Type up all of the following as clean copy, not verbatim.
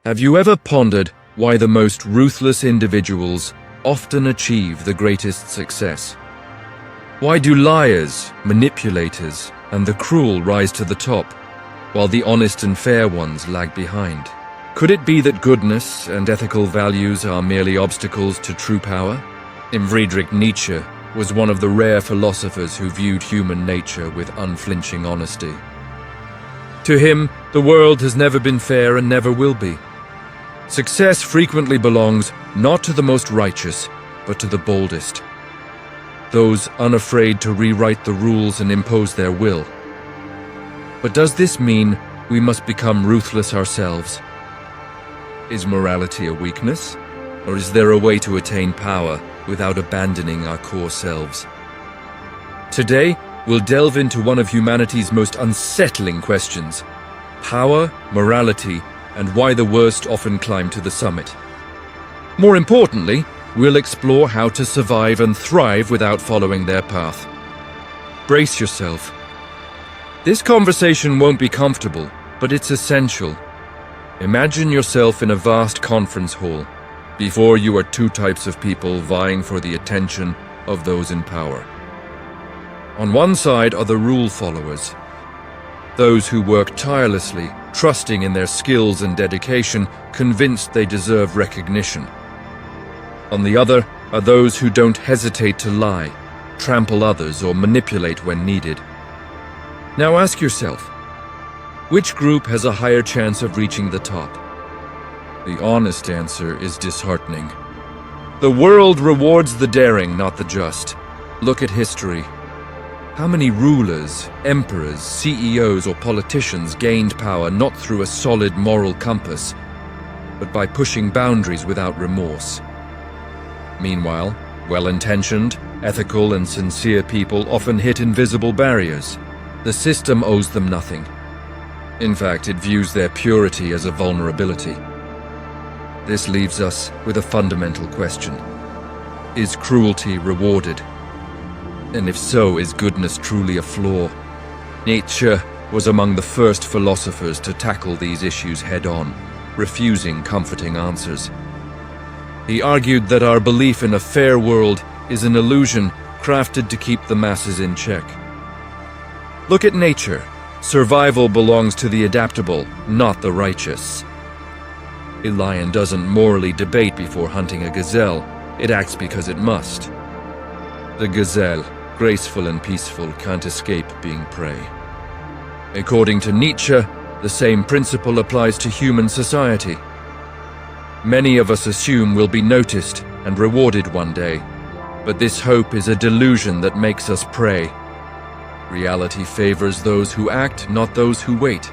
Have you ever pondered why the most ruthless individuals often achieve the greatest success? Why do liars, manipulators, and the cruel rise to the top, while the honest and fair ones lag behind? Could it be that goodness and ethical values are merely obstacles to true power? Friedrich Nietzsche was one of the rare philosophers who viewed human nature with unflinching honesty. To him, the world has never been fair and never will be. Success frequently belongs not to the most righteous, but to the boldest, those unafraid to rewrite the rules and impose their will. But does this mean we must become ruthless ourselves? Is morality a weakness, or is there a way to attain power without abandoning our core selves? Today, we'll delve into one of humanity's most unsettling questions: power, morality, and why the worst often climb to the summit. More importantly, we'll explore how to survive and thrive without following their path. Brace yourself. This conversation won't be comfortable, but it's essential. Imagine yourself in a vast conference hall. Before you are two types of people vying for the attention of those in power. On one side are the rule followers, those who work tirelessly, trusting in their skills and dedication, convinced they deserve recognition. On the other are those who don't hesitate to lie, trample others, or manipulate when needed. Now ask yourself, which group has a higher chance of reaching the top? The honest answer is disheartening. The world rewards the daring, not the just. Look at history. How many rulers, emperors, CEOs, or politicians gained power not through a solid moral compass, but by pushing boundaries without remorse? Meanwhile, well-intentioned, ethical, and sincere people often hit invisible barriers. The system owes them nothing. In fact, it views their purity as a vulnerability. This leaves us with a fundamental question. Is cruelty rewarded? And if so, is goodness truly a flaw? Nietzsche was among the first philosophers to tackle these issues head-on, refusing comforting answers. He argued that our belief in a fair world is an illusion crafted to keep the masses in check. Look at nature. Survival belongs to the adaptable, not the righteous. A lion doesn't morally debate before hunting a gazelle. It acts because it must. The gazelle, graceful and peaceful, can't escape being prey. According to Nietzsche, the same principle applies to human society. Many of us assume we'll be noticed and rewarded one day, but this hope is a delusion that makes us prey. Reality favors those who act, not those who wait.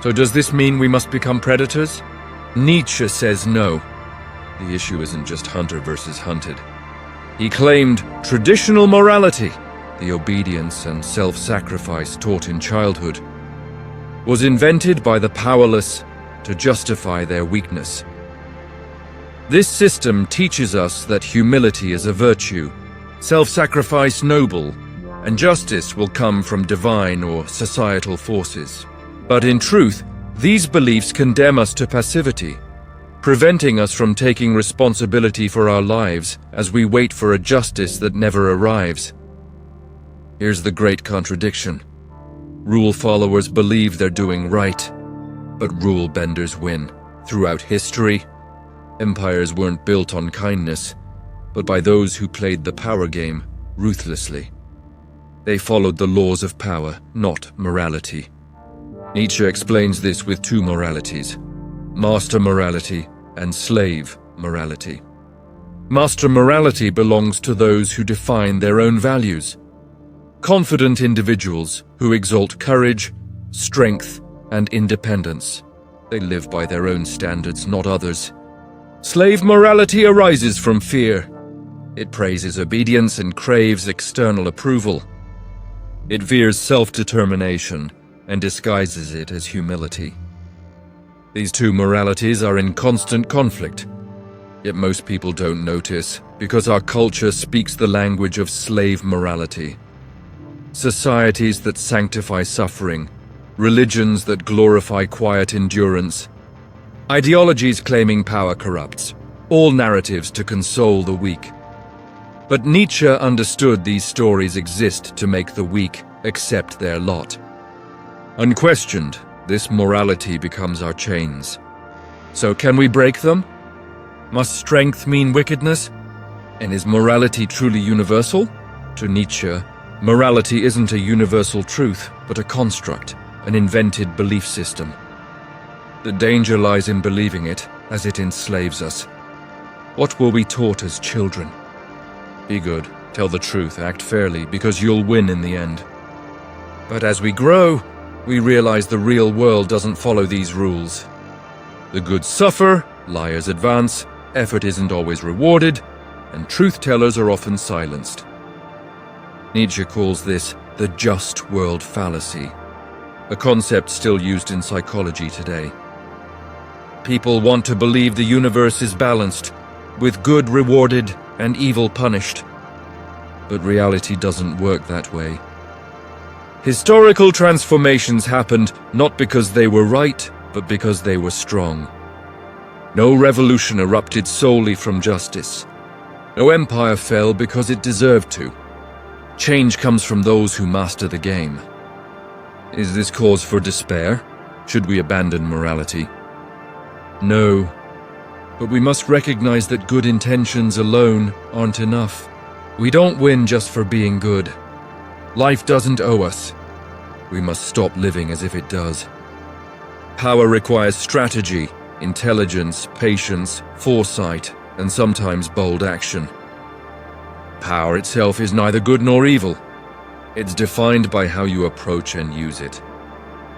So does this mean we must become predators? Nietzsche says no. The issue isn't just hunter versus hunted. He claimed traditional morality, the obedience and self-sacrifice taught in childhood, was invented by the powerless to justify their weakness. This system teaches us that humility is a virtue, self-sacrifice noble, and justice will come from divine or societal forces. But in truth, these beliefs condemn us to passivity, preventing us from taking responsibility for our lives as we wait for a justice that never arrives. Here's the great contradiction. Rule followers believe they're doing right, but rule benders win. Throughout history, empires weren't built on kindness, but by those who played the power game ruthlessly. They followed the laws of power, not morality. Nietzsche explains this with two moralities: master morality and slave morality. Master morality belongs to those who define their own values. Confident individuals who exalt courage, strength, and independence. They live by their own standards, not others. Slave morality arises from fear. It praises obedience and craves external approval. It fears self-determination and disguises it as humility. These two moralities are in constant conflict, yet most people don't notice because our culture speaks the language of slave morality. Societies that sanctify suffering, religions that glorify quiet endurance, Ideologies claiming power corrupts, all narratives to console the weak. But Nietzsche understood these stories exist to make the weak accept their lot. Unquestioned, this morality becomes our chains. So can we break them? Must strength mean wickedness? And is morality truly universal? To Nietzsche, morality isn't a universal truth, but a construct, an invented belief system. The danger lies in believing it, as it enslaves us. What were we taught as children? Be good, tell the truth, act fairly, because you'll win in the end. But as we grow, we realize the real world doesn't follow these rules. The good suffer, liars advance, effort isn't always rewarded, and truth-tellers are often silenced. Nietzsche calls this the just world fallacy, a concept still used in psychology today. People want to believe the universe is balanced, with good rewarded and evil punished. But reality doesn't work that way. Historical transformations happened not because they were right, but because they were strong. No revolution erupted solely from justice. No empire fell because it deserved to. Change comes from those who master the game. Is this cause for despair? Should we abandon morality? No. But we must recognize that good intentions alone aren't enough. We don't win just for being good. Life doesn't owe us. We must stop living as if it does. Power requires strategy, intelligence, patience, foresight, and sometimes bold action. Power itself is neither good nor evil. It's defined by how you approach and use it.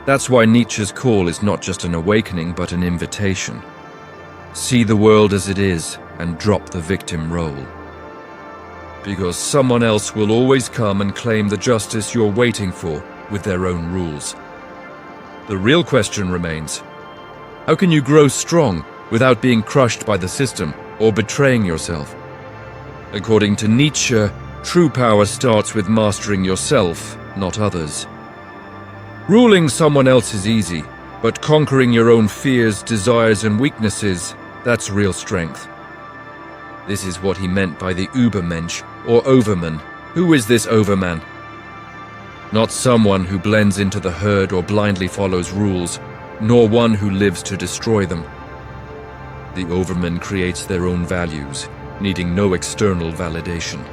That's why Nietzsche's call is not just an awakening, but an invitation. See the world as it is and drop the victim role. Because someone else will always come and claim the justice you're waiting for with their own rules. The real question remains, how can you grow strong without being crushed by the system or betraying yourself? According to Nietzsche, true power starts with mastering yourself, not others. Ruling someone else is easy, but conquering your own fears, desires, and weaknesses, that's real strength. This is what he meant by the Ubermensch, or overman. Who is this overman? Not someone who blends into the herd or blindly follows rules, nor one who lives to destroy them. The overman creates their own values, needing no external validation.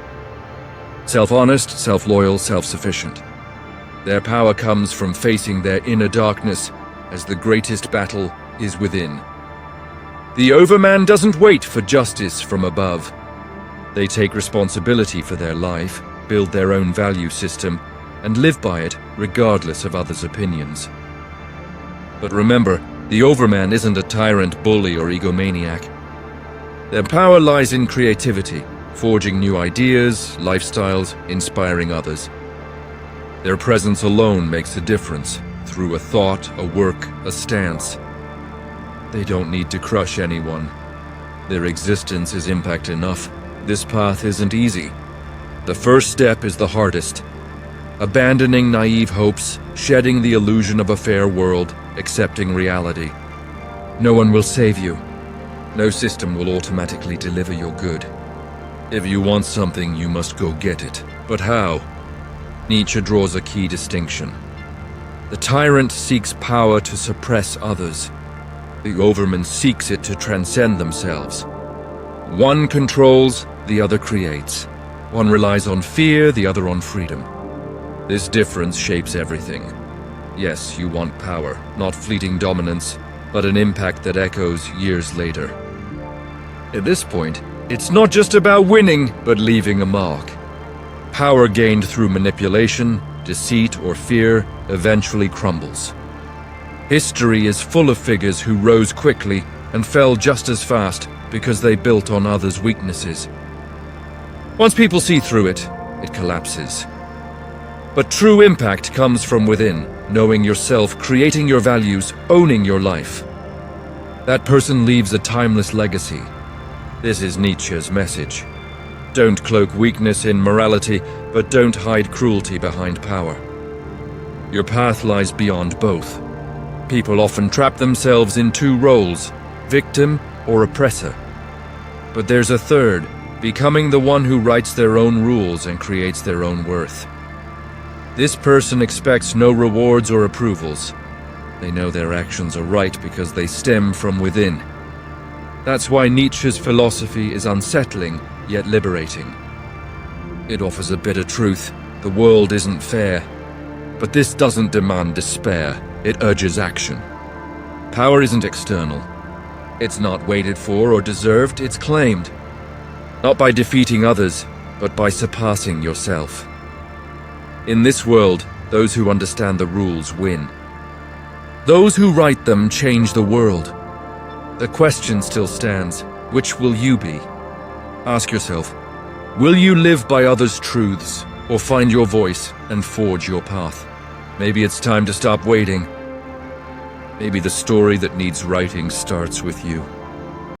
Self-honest, self-loyal, self-sufficient. Their power comes from facing their inner darkness, as the greatest battle is within. The overman doesn't wait for justice from above. They take responsibility for their life, build their own value system, and live by it regardless of others' opinions. But remember, the overman isn't a tyrant, bully, or egomaniac. Their power lies in creativity, forging new ideas, lifestyles, inspiring others. Their presence alone makes a difference, through a thought, a work, a stance. They don't need to crush anyone. Their existence is impact enough. This path isn't easy. The first step is the hardest. Abandoning naive hopes, shedding the illusion of a fair world, accepting reality. No one will save you. No system will automatically deliver your good. If you want something, you must go get it. But how? Nietzsche draws a key distinction. The tyrant seeks power to suppress others. The overman seeks it to transcend themselves. One controls, the other creates. One relies on fear, the other on freedom. This difference shapes everything. Yes, you want power, not fleeting dominance, but an impact that echoes years later. At this point, it's not just about winning, but leaving a mark. Power gained through manipulation, deceit, or fear eventually crumbles. History is full of figures who rose quickly and fell just as fast because they built on others' weaknesses. Once people see through it, it collapses. But true impact comes from within, knowing yourself, creating your values, owning your life. That person leaves a timeless legacy. This is Nietzsche's message. Don't cloak weakness in morality, but don't hide cruelty behind power. Your path lies beyond both. People often trap themselves in two roles, victim or oppressor. But there's a third, becoming the one who writes their own rules and creates their own worth. This person expects no rewards or approvals. They know their actions are right because they stem from within. That's why Nietzsche's philosophy is unsettling, yet liberating. It offers a bitter truth: the world isn't fair. But this doesn't demand despair, it urges action. Power isn't external. It's not waited for or deserved, it's claimed. Not by defeating others, but by surpassing yourself. In this world, those who understand the rules win. Those who write them change the world. The question still stands: which will you be? Ask yourself, will you live by others' truths, or find your voice and forge your path? Maybe it's time to stop waiting. Maybe the story that needs writing starts with you.